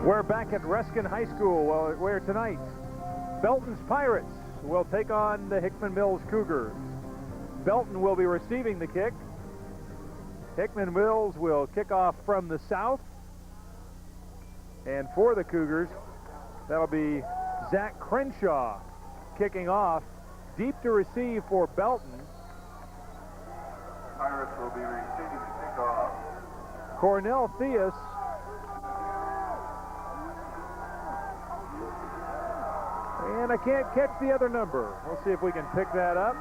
We're back at Ruskin High School where tonight Belton's Pirates will take on the Hickman Mills Cougars. Belton will be receiving the kick. Hickman Mills will kick off from the south. And for the Cougars, that'll be Zach Crenshaw kicking off. Deep to receive for Belton. Pirates will be receiving the kickoff. Cornell Theus. And I can't catch the other number. We'll see if we can pick that up.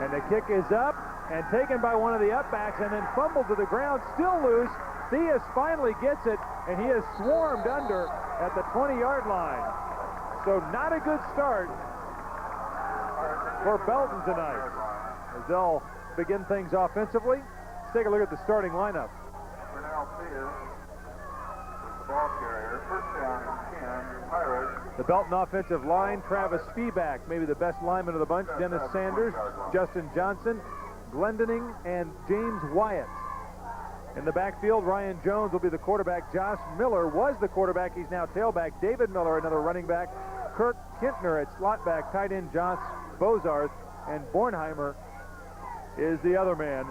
And the kick is up and taken by one of the upbacks and then fumbled to the ground, still loose. Theus finally gets it, and he is swarmed under at the 20-yard line. So not a good start for Belton tonight as they'll begin things offensively. Let's take a look at the starting lineup. Cornell Theus is the ball carrier. First down and 10, Pirates. The Belton offensive line, Travis Feeback, maybe the best lineman of the bunch, Dennis Sanders, Justin Johnson, Glendening, and James Wyatt. In the backfield, Ryan Jones will be the quarterback. Josh Miller was the quarterback. He's now tailback. David Miller, another running back. Kirk Kintner at slot back. Tight end Josh Bozarth. And Bornheimer is the other man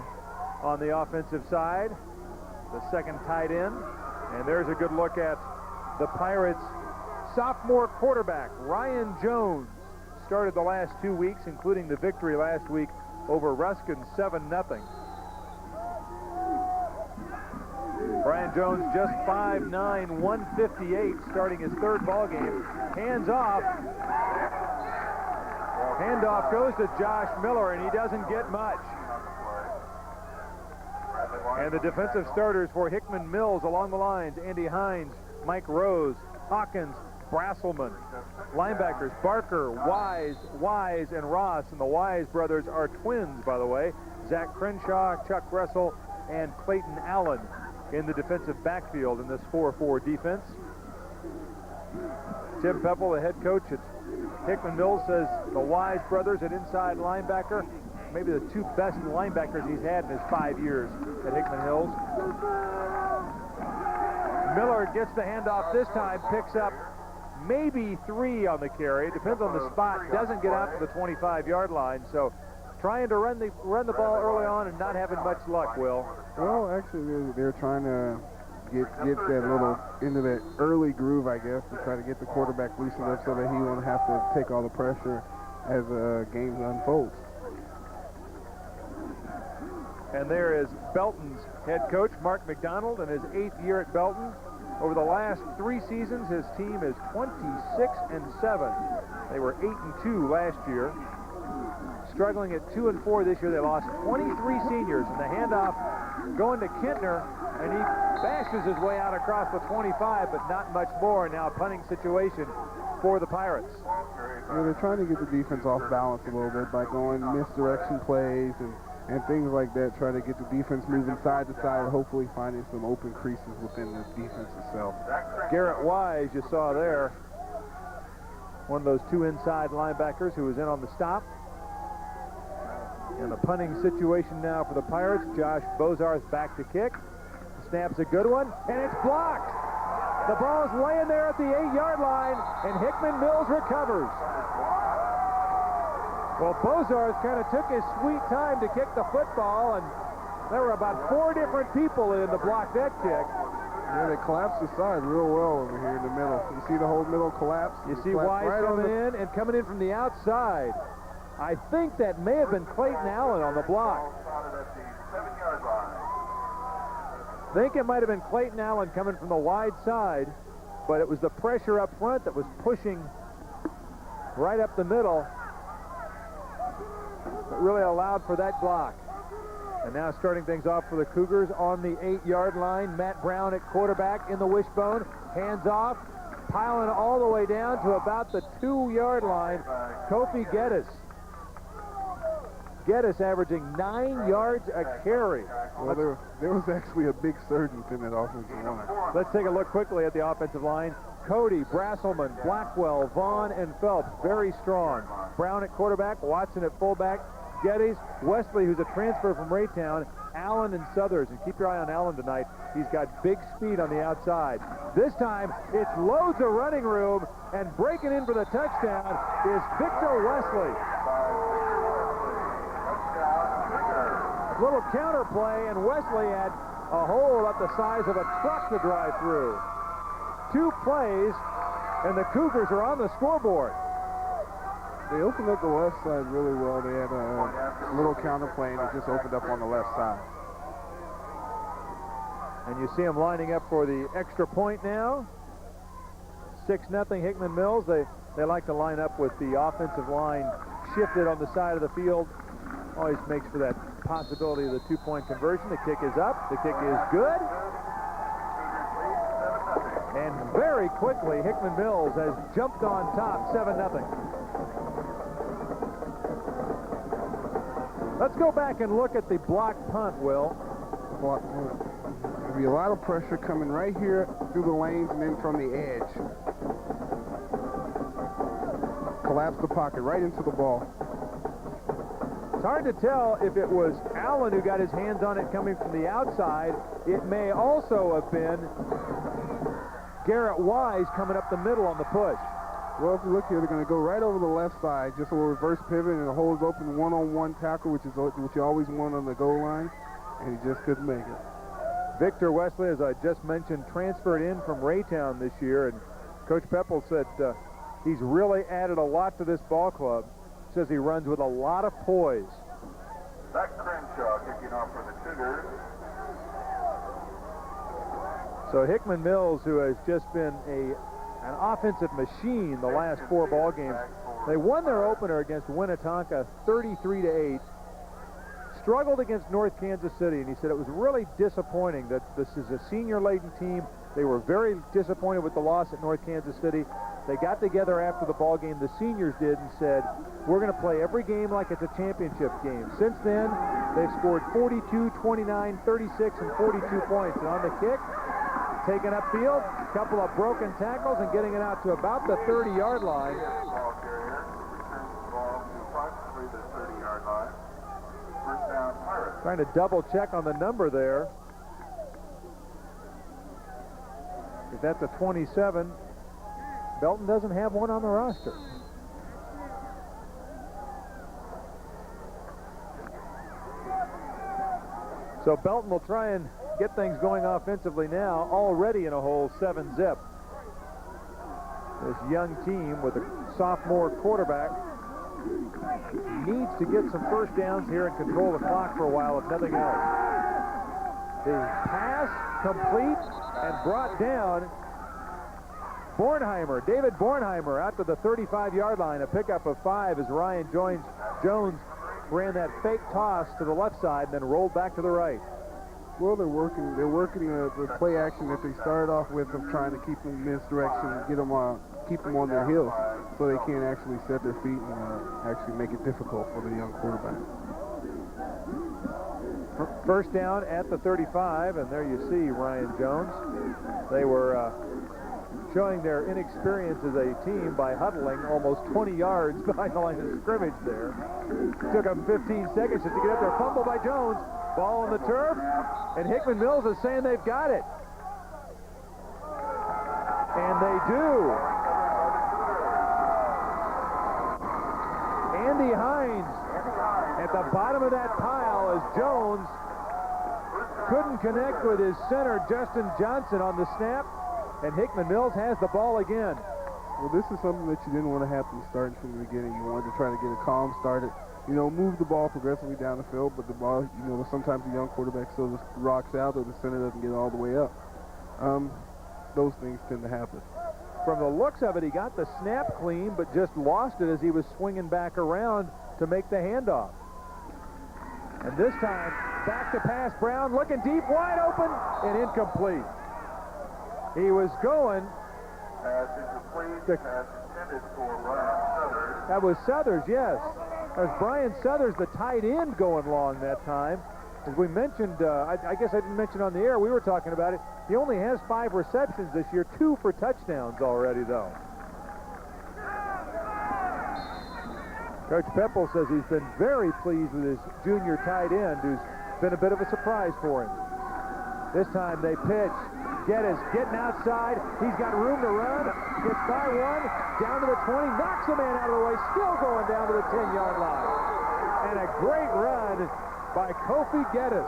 on the offensive side, the second tight end. And there's a good look at the Pirates' sophomore quarterback, Ryan Jones. Started the last 2 weeks, including the victory last week over Ruskin, 7-0. Ryan Jones, just 5'9", 158, starting his third ball game. Hands off. Handoff goes to Josh Miller, and he doesn't get much. And the defensive starters for Hickman Mills along the lines, Andy Hines, Mike Rose, Hawkins, Brasselman. Linebackers, Barker, Wise, and Ross. And the Wise brothers are twins, by the way. Zach Crenshaw, Chuck Russell, and Clayton Allen in the defensive backfield in this 4-4 defense. Tim Pepple, the head coach at Hickman Mills, says the Wise brothers at inside linebacker, maybe the two best linebackers he's had in his 5 years at Hickman Hills. Miller gets the handoff this time, picks up maybe 3 on the carry. Depends on the spot. Doesn't get out to the 25-yard line. So trying to run the ball early on and not having much luck, Will. Well, actually, they're trying to get that little into that early groove, I guess, to try to get the quarterback loosened up so that he won't have to take all the pressure as games unfolds. And there is Belton's head coach, Mark McDonald, in his 8th year at Belton. Over the last 3 seasons, his team is 26-7. They were 8-2 last year. Struggling at 2-4 this year. They lost 23 seniors, and the handoff going to Kintner, and he bashes his way out across the 25, but not much more. Now a punting situation for the Pirates. They're trying to get the defense off balance a little bit by going misdirection plays and things like that, trying to get the defense moving side to side, hopefully finding some open creases within the defense itself. Garrett Wise, you saw there, one of those 2 inside linebackers who was in on the stop. And the punting situation now for the Pirates. Josh Bozarth back to kick. Snaps a good one, and it's blocked. The ball's laying there at the 8-yard line, and Hickman Mills recovers. Well, Bozarth kind of took his sweet time to kick the football, and there were about 4 different people in to block that kick. Yeah, they collapsed the side real well over here in the middle. You see the whole middle collapse? You see Wise right coming in and coming in from the outside. I think that may have been Clayton Allen on the block. I think it might have been Clayton Allen coming from the wide side, but it was the pressure up front that was pushing right up the middle that really allowed for that block. And now starting things off for the Cougars on the 8-yard line. Matt Brown at quarterback in the wishbone. Hands off, piling all the way down to about the 2-yard line. Kofi Geddes. Geddes averaging 9 yards a carry. Well, there was actually a big surge within that offensive line. Let's take a look quickly at the offensive line. Cody, Brasselman, Blackwell, Vaughn, and Phelps, very strong. Brown at quarterback, Watson at fullback, Geddes, Wesley, who's a transfer from Raytown, Allen and Southers, and keep your eye on Allen tonight. He's got big speed on the outside. This time, it's loads of running room, and breaking in for the touchdown is Victor Wesley. A little counterplay, and Wesley had a hole about the size of a truck to drive through. 2 plays, and the Cougars are on the scoreboard. They opened up the left side really well. They had a little counterplay, and it just opened up on the left side. And you see them lining up for the extra point now. 6-0 Hickman Mills. They like to line up with the offensive line shifted on the side of the field. Always makes for that possibility of the 2-point conversion. The kick is up. The kick is good. And very quickly, Hickman Mills has jumped on top, 7-0. Let's go back and look at the blocked punt, Will. Blocked punt. There'll be a lot of pressure coming right here through the lanes and then from the edge. Collapse the pocket right into the ball. It's hard to tell if it was Allen who got his hands on it coming from the outside. It may also have been Garrett Wise coming up the middle on the push. Well, if you look here, they're going to go right over the left side, just a little reverse pivot, and the hole is open one-on-one tackle, which you always want on the goal line, and he just couldn't make it. Victor Wesley, as I just mentioned, transferred in from Raytown this year, and Coach Peppel said he's really added a lot to this ball club. Says he runs with a lot of poise. Zach Crenshaw kicking off for the Cougars. So Hickman Mills, who has just been an offensive machine the last 4 ball games, they won their opener against Winnetonka 33-8. Struggled against North Kansas City, and he said it was really disappointing that this is a senior-laden team. They were very disappointed with the loss at North Kansas City. They got together after the ball game, the seniors did, and said, we're going to play every game like it's a championship game. Since then, they've scored 42, 29, 36, and 42 points. And on the kick, taken upfield, a couple of broken tackles, and getting it out to about the 30-yard line. Ball carrier returns the ball to approximately the 30-yard line. First down, Pirates. Trying to double check on the number there. If that's a 27, Belton doesn't have one on the roster. So Belton will try and get things going offensively now, already in a hole 7-zip. This young team with a sophomore quarterback needs to get some first downs here and control the clock for a while, if nothing else. The pass complete and brought down. Bornheimer, David Bornheimer, out to the 35-yard line. A pickup of 5 as Ryan Jones ran that fake toss to the left side and then rolled back to the right. Well, they're working the play action that they started off with of trying to keep them in misdirection and keep them on their heels so they can't actually set their feet and actually make it difficult for the young quarterback. First down at the 35, and there you see Ryan Jones. They were showing their inexperience as a team by huddling almost 20 yards behind the line of scrimmage there. Took them 15 seconds just to get up there. Fumble by Jones. Ball on the turf, and Hickman Mills is saying they've got it. And they do. Andy Hines at the bottom of that pile as Jones couldn't connect with his center, Justin Johnson, on the snap, and Hickman Mills has the ball again. Well, this is something that you didn't want to happen starting from the beginning. You wanted to try to get a calm start. Move the ball progressively down the field, but the ball, sometimes the young quarterback still just rocks out or the center doesn't get all the way up. Those things tend to happen. From the looks of it, he got the snap clean, but just lost it as he was swinging back around to make the handoff. And this time, back to pass. Brown looking deep, wide open, and incomplete. He was going. Pass incomplete. Pass intended for Ryan Southers. That was Southers, yes. That was Brian Southers, the tight end, going long that time. As we mentioned, I guess I didn't mention on the air, we were talking about it. He only has 5 receptions this year, 2 for touchdowns already, though. Coach Peppel says he's been very pleased with his junior tight end, who's been a bit of a surprise for him. This time they pitch. Geddes getting outside. He's got room to run. Gets by one. Down to the 20. Knocks a man out of the way. Still going down to the 10-yard line. And a great run by Kofi Geddes.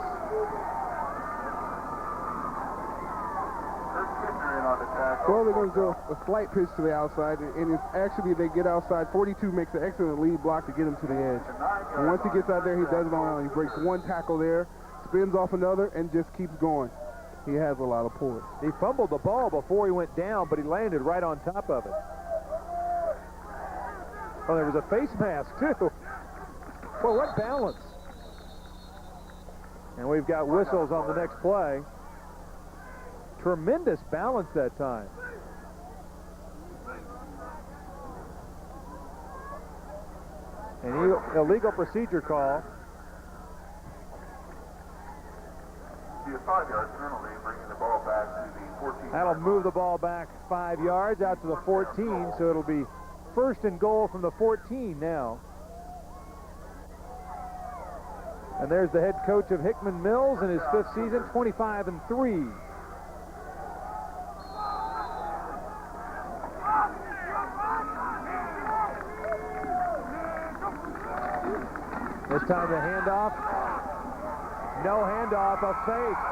Well, they're going to do a slight pitch to the outside, and it's actually they get outside. 42 makes an excellent lead block to get him to the edge. And once he gets out there, he does it on. He breaks one tackle there, spins off another, and just keeps going. He has a lot of poise. He fumbled the ball before he went down, but he landed right on top of it. Oh, there was a face mask, too. Well, what balance. And we've got whistles on the next play. Tremendous balance that time. An illegal procedure call. Be a 5-yard penalty, bringing the ball back to the 14. That'll move the ball back 5 yards out to the 14, so it'll be first and goal from the 14 now. And there's the head coach of Hickman Mills in his 5th season, 25-3. This time the handoff. No handoff, a fake.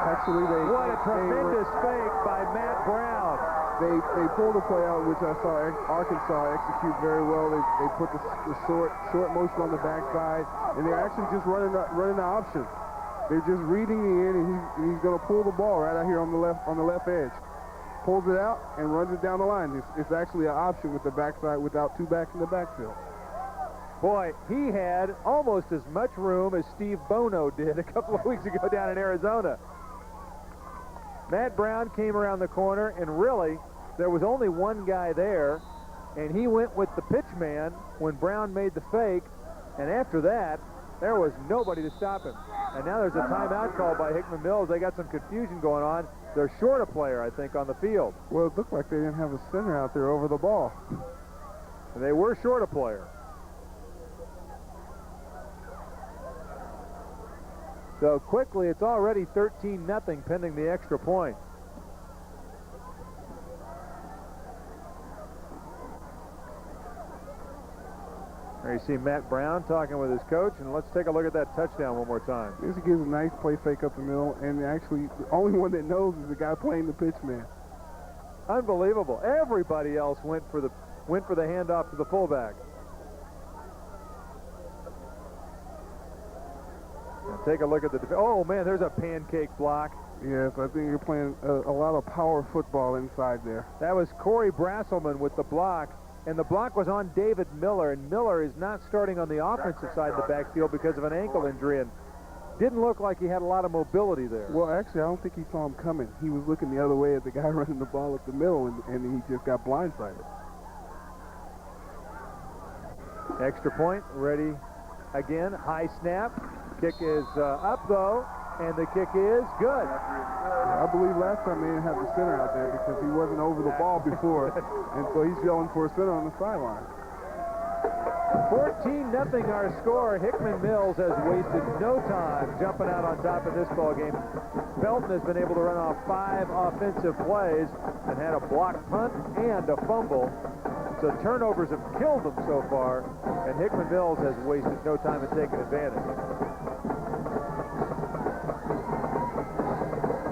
Actually, what a tremendous fake by Matt Brown. They pulled a play out, which I saw Arkansas execute very well. They put the short motion on the backside, and they're actually just running the option. They're just reading the end, and he's going to pull the ball right out here on the left edge. Pulls it out and runs it down the line. It's actually an option with the backside without two backs in the backfield. Boy, he had almost as much room as Steve Bono did a couple of weeks ago down in Arizona. Matt Brown came around the corner, and really, there was only one guy there, and he went with the pitch man when Brown made the fake, and after that, there was nobody to stop him. And now there's a timeout call by Hickman Mills. They got some confusion going on. They're short a player, I think, on the field. Well, it looked like they didn't have a center out there over the ball. And they were short a player. So quickly, it's already 13-0 pending the extra point. There you see Matt Brown talking with his coach, and let's take a look at that touchdown one more time. This gives a nice play fake up the middle, and actually the only one that knows is the guy playing the pitch man. Unbelievable. Everybody else went for the handoff to the fullback. Now take a look at the oh man, there's a pancake block. Yes, I think you're playing a lot of power football inside there. That was Corey Brasselman with the block, and the block was on David Miller, and Miller is not starting on the offensive side of the backfield because of an ankle injury, and didn't look like he had a lot of mobility there. Well, actually, I don't think he saw him coming. He was looking the other way at the guy running the ball up the middle, and he just got blindsided. Extra point, ready again, high snap. Kick is up, though, and the kick is good. I believe last time they didn't have the center out there because he wasn't over the ball before, and so he's yelling for a center on the sideline. 14-0 our score. Hickman Mills has wasted no time jumping out on top of this ball game. Belton has been able to run off 5 offensive plays and had a blocked punt and a fumble. So turnovers have killed them so far, and Hickman Mills has wasted no time in taking advantage.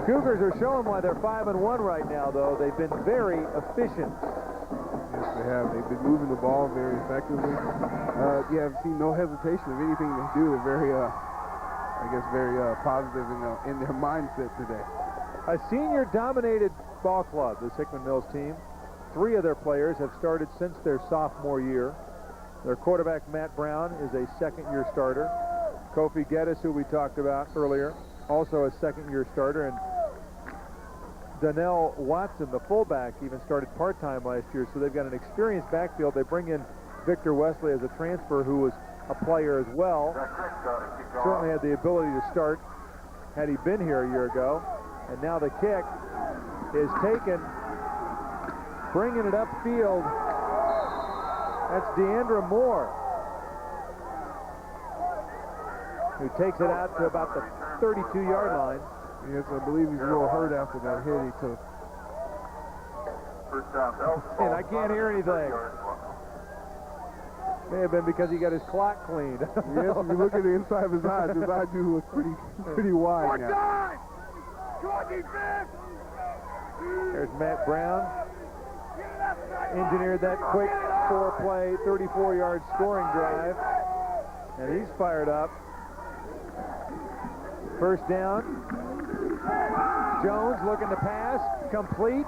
Cougars are showing why they're 5-1 right now, though. They've been very efficient. Yes, they have. They've been moving the ball very effectively. You have seen no hesitation of anything they do. They're very, I guess, very positive in their mindset today. A senior-dominated ball club, this Hickman Mills team. 3 of their players have started since their sophomore year. Their quarterback, Matt Brown, is a second-year starter. Kofi Geddes, who we talked about earlier, also a second-year starter. And Donnell Watson, the fullback, even started part-time last year, so they've got an experienced backfield. They bring in Victor Wesley as a transfer who was a player as well. Certainly had the ability to start had he been here a year ago. And now the kick is taken, bringing it upfield. That's Deandra Moore. who takes it out to about the 32-yard line. Yes, I believe he's a little hurt after that hit he took. First down, Belton. And I can't hear anything. May have been because he got his clock cleaned. Yes, if you look at the inside of his eyes do look pretty wide now. There's Matt Brown. Engineered that quick 4-play, 34-yard scoring drive. And he's fired up. First down. Jones looking to pass, complete,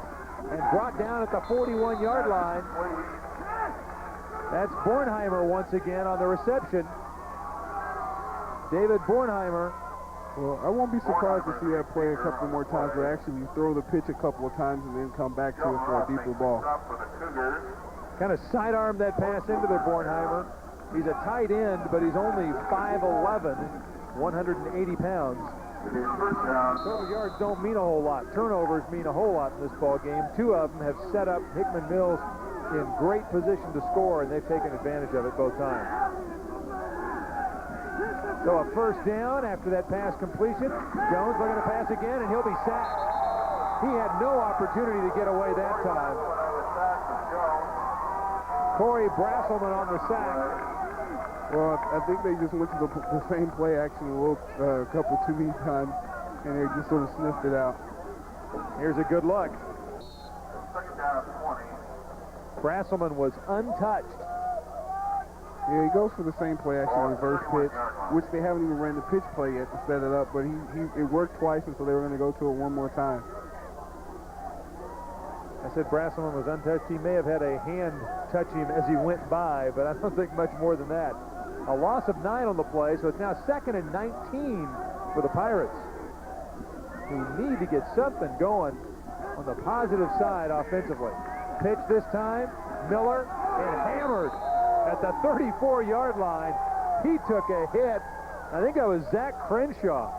and brought down at the 41-yard line. That's Bornheimer once again on the reception. David Bornheimer. Well, I won't be surprised to see that play a couple more times, where actually you throw the pitch a couple of times and then come back to it for a deeper ball. Kind of sidearmed that pass into the Bornheimer. He's a tight end, but he's only 5'11", 180 pounds. Total yards don't mean a whole lot. Turnovers mean a whole lot in this ball game. Two of them have set up Hickman Mills in great position to score, and they've taken advantage of it both times. So a first down after that pass completion. Jones looking to pass again, and he'll be sacked. He had no opportunity to get away that time. Corey Brasselman on the sack. Well, I think they just went to the same play action a couple too many times, and they just sort of sniffed it out. Here's a good look. Second down, 20. Brasselman was untouched. Yeah, he goes for the same play action, reverse pitch, which they haven't even ran the pitch play yet to set it up, but it worked twice, and so they were going to go to it one more time. I said Brasselman was untouched. He may have had a hand touch him as he went by, but I don't think much more than that. A loss of 9 on the play, so it's now 2nd and 19 for the Pirates, who need to get something going on the positive side offensively. Pitch this time, Miller, and hammered at the 34-yard line. He took a hit. I think that was Zach Crenshaw.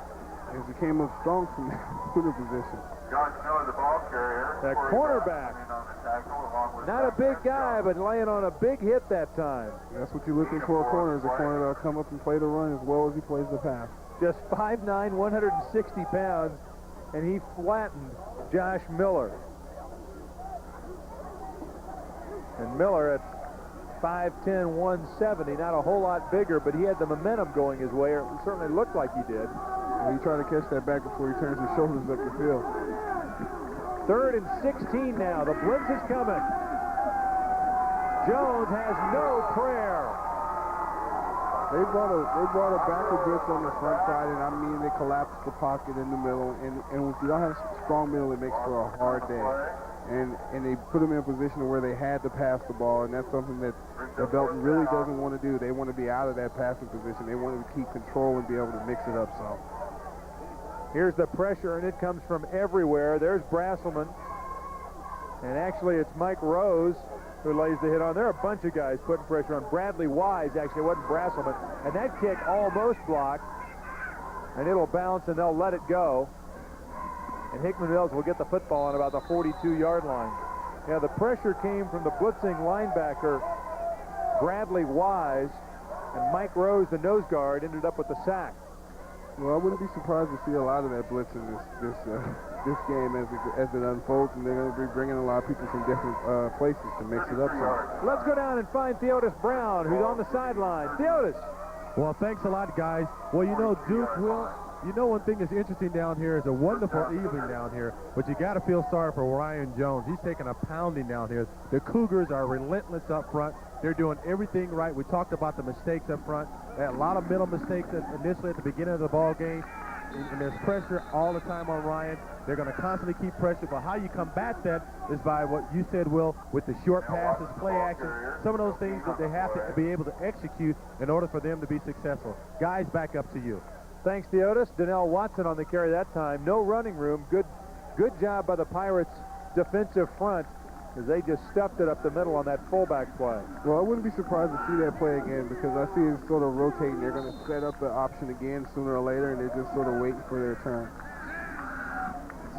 As he came up strong from the position. Josh Miller, the ball carrier. That cornerback. Not a big guy, but laying on a big hit that time. That's what you're looking for a corner, is a corner that'll come up and play the run as well as he plays the pass. Just 5'9", 160 pounds, and he flattened Josh Miller. And Miller at 5'10", 170, not a whole lot bigger, but he had the momentum going his way, or it certainly looked like he did. And he tried to catch that back before he turns his shoulders up the field. 3rd and 16 now. The blitz is coming. Jones has no prayer. They brought a backward blitz on the front side, and I mean they collapsed the pocket in the middle. And if you don't have a strong middle, it makes for a hard day. And they put them in a position where they had to pass the ball, and that's something that Belton really doesn't want to do. They want to be out of that passing position. They want to keep control and be able to mix it up some. Here's the pressure, and it comes from everywhere. There's Brasselman. And actually, it's Mike Rose who lays the hit on. There are a bunch of guys putting pressure on. Bradley Wise, actually, it wasn't Brasselman. And that kick almost blocked. And it'll bounce, and they'll let it go. And Hickman Mills will get the football on about the 42-yard line. Yeah, the pressure came from the blitzing linebacker, Bradley Wise, and Mike Rose, the nose guard, ended up with the sack. Well, I wouldn't be surprised to see a lot of that blitz in this game as it unfolds, and they're going to be bringing a lot of people from different places to mix it up. Let's go down and find Theodis Brown, who's on the sideline. Theodis. Well, thanks a lot, guys. Well, you know, Duke, you know one thing that's interesting down here is a wonderful evening down here, but you got to feel sorry for Ryan Jones. He's taking a pounding down here. The Cougars are relentless up front. They're doing everything right. We talked about the mistakes up front. They had a lot of middle mistakes initially at the beginning of the ball game, and there's pressure all the time on Ryan. They're going to constantly keep pressure, but how you combat that is by what you said, Will, with the short passes, play action, some of those things that they have to be able to execute in order for them to be successful. Guys, back up to you. Thanks, Theodis. Donnell Watson on the carry that time. No running room. Good job by the Pirates' defensive front, as they just stuffed it up the middle on that fullback play. Well, I wouldn't be surprised to see that play again, because I see it sort of rotating. They're going to set up the option again sooner or later, and they're just sort of waiting for their turn.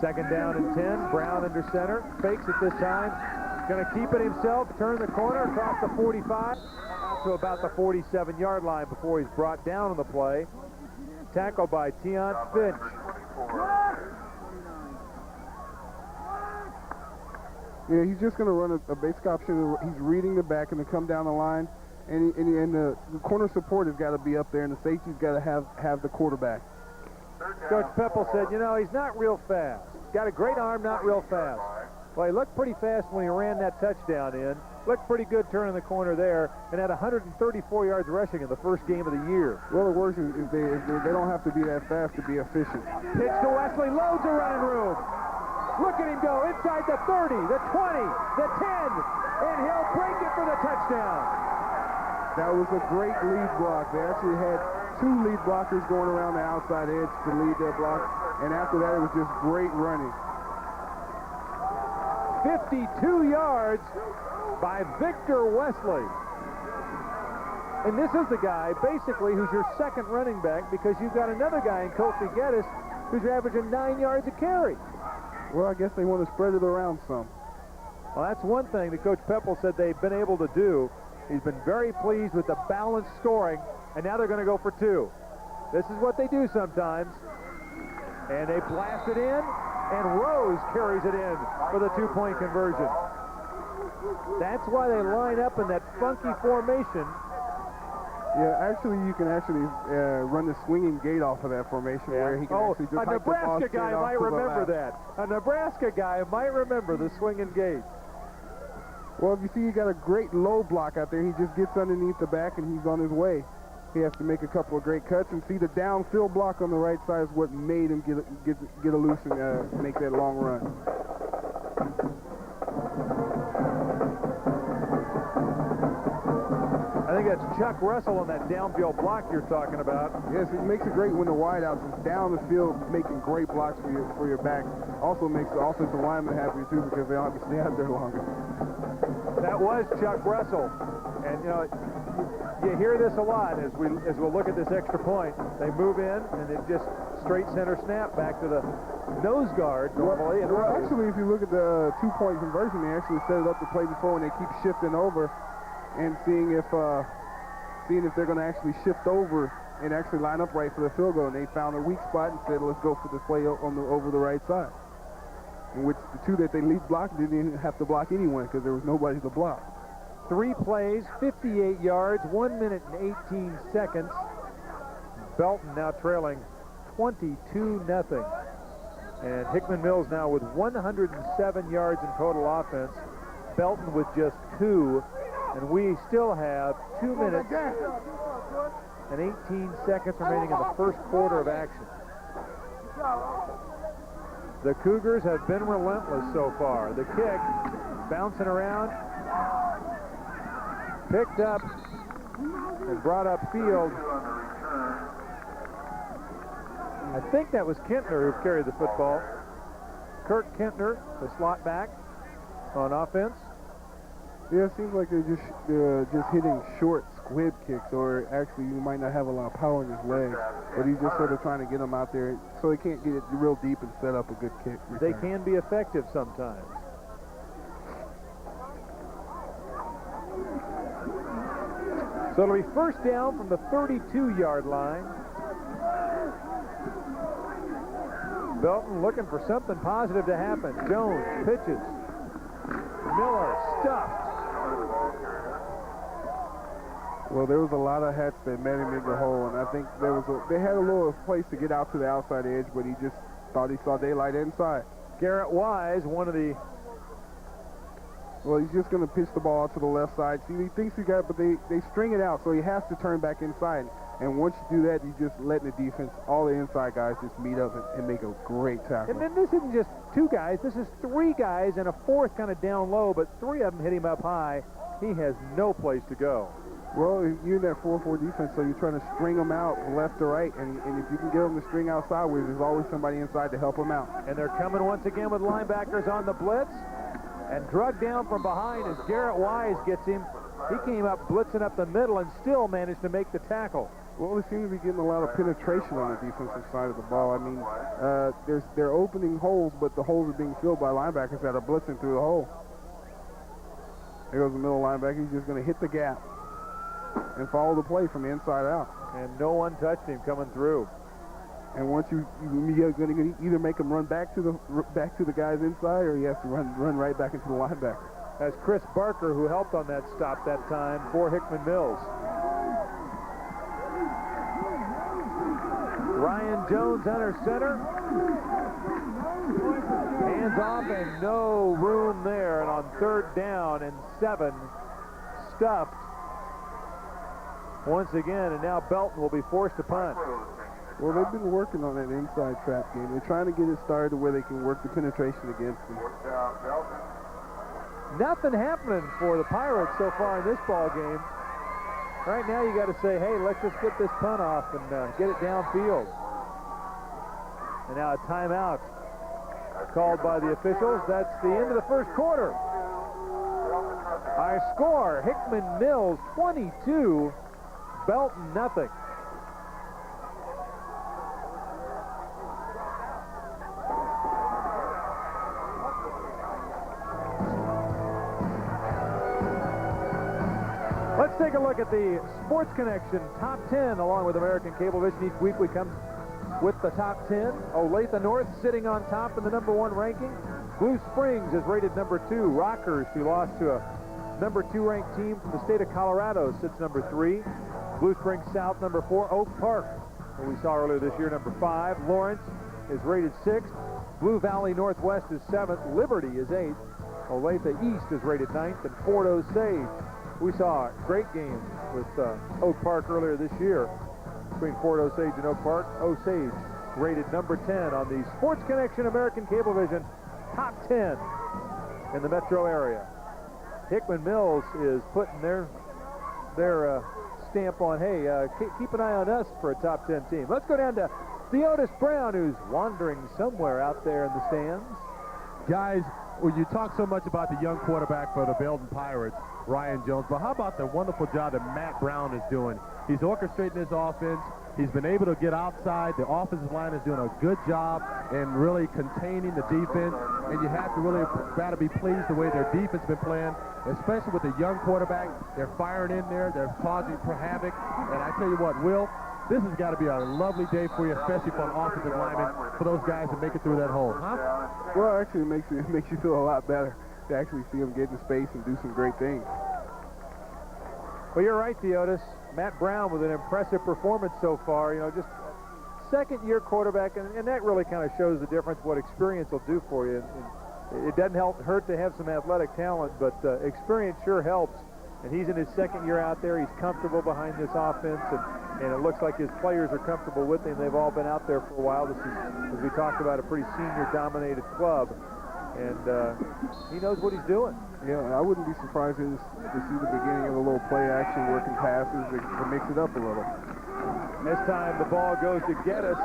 2nd down and 10. Brown under center. Fakes it this time. Going to keep it himself. Turn the corner across the 45 to about the 47-yard line before he's brought down on the play. tackle by Tion Finch. Yeah, he's just going to run a basic option. He's reading the back and to come down the line. And the corner support has got to be up there, and the safety's got to have the quarterback. Coach Peppel said, you know, he's not real fast. Got a great arm, not real fast. Well, he looked pretty fast when he ran that touchdown in. Looked pretty good turning the corner there, and had 134 yards rushing in the first game of the year. Well, the worst is they don't have to be that fast to be efficient. Pitch to Wesley, loads of running room. Look at him go inside the 30, the 20, the 10, and he'll break it for the touchdown. That was a great lead block. They actually had 2 lead blockers going around the outside edge to lead their block, and after that it was just great running. 52 yards by Victor Wesley. And this is the guy, basically, who's your second running back, because you've got another guy in Kofi Geddes who's averaging 9 yards a carry. Well, I guess they want to spread it around some. Well, that's one thing that Coach Peppel said they've been able to do. He's been very pleased with the balanced scoring, and now they're going to go for 2. This is what they do sometimes. And they blast it in, and Rose carries it in for the 2-point conversion. That's why they line up in that funky formation. Yeah, actually, you can run the swinging gate off of that formation where he can actually just a Nebraska guy might remember that. A Nebraska guy might remember the swinging gate. Well, if you see, you got a great low block out there. He just gets underneath the back, and he's on his way. He has to make a couple of great cuts, and see the downfield block on the right side is what made him get a loose and make that long run. I think that's Chuck Russell on that downfield block you're talking about. Yes, it makes it great when the wideouts is down the field making great blocks for your back. Also makes the offensive lineman happy too because they don't have to stay out there longer. That was Chuck Russell, and you know you hear this a lot as we'll look at this extra point. They move in and it just straight center snap back to the nose guard normally. Well, actually, if you look at the 2-point conversion, they actually set it up to play before, and they keep shifting over and seeing if they're going to actually shift over and actually line up right for the field goal. And they found a weak spot and said, let's go for this play over the right side. In which the 2 that they lead blocked didn't even have to block anyone because there was nobody to block. 3 plays, 58 yards, 1 minute and 18 seconds. Belton now trailing 22-0. And Hickman Mills now with 107 yards in total offense. Belton with just 2. And we still have 2 minutes and 18 seconds remaining in the first quarter of action. The Cougars have been relentless so far. The kick bouncing around, picked up and brought upfield. I think that was Kentner who carried the football. Kirk Kentner, the slot back on offense. Yeah, it seems like they're just hitting short squib kicks, or actually you might not have a lot of power in his legs, but he's just sort of trying to get them out there so he can't get it real deep and set up a good kick. They can be effective sometimes. So it'll be first down from the 32-yard line. Belton looking for something positive to happen. Jones pitches. Miller stuffed. Well, there was a lot of hats that met him in the hole, and I think they had a little place to get out to the outside edge, but he just thought he saw daylight inside. Garrett Wise, one of the... Well, he's just going to pitch the ball out to the left side. See, he thinks he got it, but they string it out, so he has to turn back inside. And once you do that, you just let the defense, all the inside guys, just meet up and make a great tackle. And then this isn't just 2 guys. This is 3 guys and a 4th kind of down low, but 3 of them hit him up high. He has no place to go. Well, you're in that 4-4 defense, so you're trying to string them out left to right, and if you can get them to string out sideways, there's always somebody inside to help them out. And they're coming once again with linebackers on the blitz, and drugged down from behind as Garrett Wise gets him. He came up blitzing up the middle and still managed to make the tackle. Well, they seem to be getting a lot of penetration on the defensive side of the ball. I mean, they're opening holes, but the holes are being filled by linebackers that are blitzing through the hole. There goes the middle linebacker. He's just going to hit the gap and follow the play from the inside out. And no one touched him coming through. And once you're going to either make him run back to the guys inside, or he has to run right back into the linebacker. That's Chris Barker, who helped on that stop that time for Hickman Mills. Ryan Jones under center. Hands off and no room there. And on 3rd down and 7, stuffed once again. And now Belton will be forced to punt. Well, they've been working on that inside trap game. They're trying to get it started where they can work the penetration against them. Nothing happening for the Pirates so far in this ball game. Right now you got to say, hey, let's just get this punt off and get it downfield. And now a timeout called by the officials. That's the end of the first quarter. Our score, Hickman Mills 22, Belton nothing. Let's take a look at the Sports Connection Top 10 along with American Cablevision. Each week we come with the top 10. Olathe North sitting on top in the #1 ranking. Blue Springs is rated #2. Rockers, who lost to a #2 ranked team from the state of Colorado, sits #3. Blue Springs South #4. Oak Park, who we saw earlier this year, #5. Lawrence is rated 6th. Blue Valley Northwest is 7th. Liberty is 8th. Olathe East is rated 9th. And Fort Osage. We saw a great game with Oak Park earlier this year between Fort Osage and Oak Park. Osage rated #10 on the Sports Connection American Cablevision Top 10 in the metro area. Hickman Mills is putting their stamp on, hey, keep an eye on us for a top 10 team. Let's go down to Theodis Brown, who's wandering somewhere out there in the stands. Guys, well, you talk so much about the young quarterback for the Belton Pirates, Ryan Jones, but how about the wonderful job that Matt Brown is doing? He's orchestrating his offense. He's been able to get outside. The offensive line is doing a good job in really containing the defense, and you have to really got to be pleased the way their defense has been playing, especially with the young quarterback. They're firing in there. They're causing havoc, and I tell you what, Will, this has got to be a lovely day for you, especially for an offensive lineman, for those guys to make it through that hole, huh? Well, actually, it makes you feel a lot better to actually see them get in space and do some great things. Well, you're right, Theodis. Matt Brown with an impressive performance so far. You know, just second-year quarterback, and that really kind of shows the difference what experience will do for you. And it doesn't hurt to have some athletic talent, but experience sure helps. And he's in his second year out there. He's comfortable behind this offense, and it looks like his players are comfortable with him. They've all been out there for a while. This is, as we talked about, a pretty senior-dominated club, and he knows what he's doing. Yeah, I wouldn't be surprised to see the beginning of a little play-action working passes to mix it up a little. This time the ball goes to Geddes,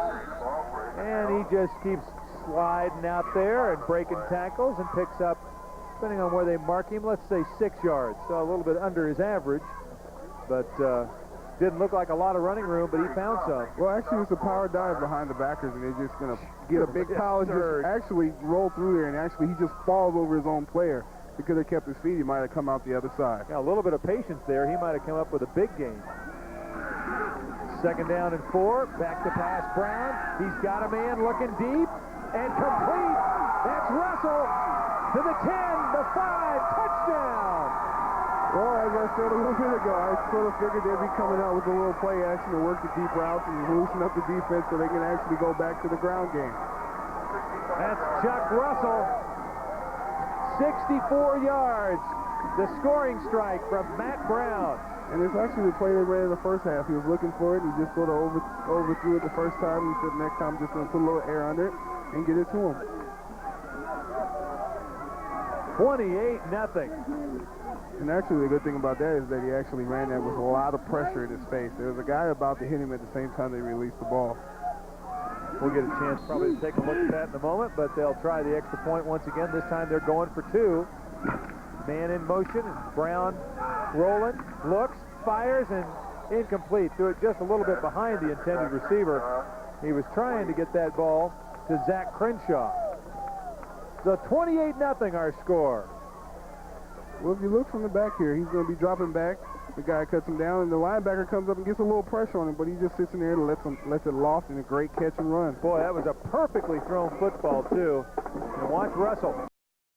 and he just keeps sliding out there and breaking tackles and picks up, depending on where they mark him, let's say 6 yards. So a little bit under his average, but didn't look like a lot of running room, but he found some. Well, actually, it's a power dive behind the backers, and they're just going to get a big pile and just actually roll through there, and actually he just falls over his own player. Because they kept his feet, he might have come out the other side. Now, a little bit of patience there. He might have come up with a big gain. 2nd down and 4. Back to pass Brown. He's got a man looking deep and complete. That's Russell to the 10, the 5, touchdown. Well, as I said a little bit ago, I sort of figured they'd be coming out with a little play action to work the deep routes and loosen up the defense so they can actually go back to the ground game. That's Chuck Russell. 64 yards. The scoring strike from Matt Brown. And it's actually the play they ran in the first half. He was looking for it. He just sort of overthrew it the first time. He said next time I'm just going to put a little air under it and get it to him. 28-0. And actually the good thing about that is that he actually ran that with a lot of pressure in his face. There was a guy about to hit him at the same time they released the ball. We'll get a chance probably to take a look at that in a moment, but they'll try the extra point once again. This time they're going for 2. Man in motion, Brown rolling, looks, fires, and incomplete. Threw it just a little bit behind the intended receiver. He was trying to get that ball to Zach Crenshaw. So 28-0 our score. Well, if you look from the back here, he's going to be dropping back. The guy cuts him down, and the linebacker comes up and gets a little pressure on him, but he just sits in there and lets it loft, and a great catch and run. Boy, that was a perfectly thrown football, too. And watch Russell.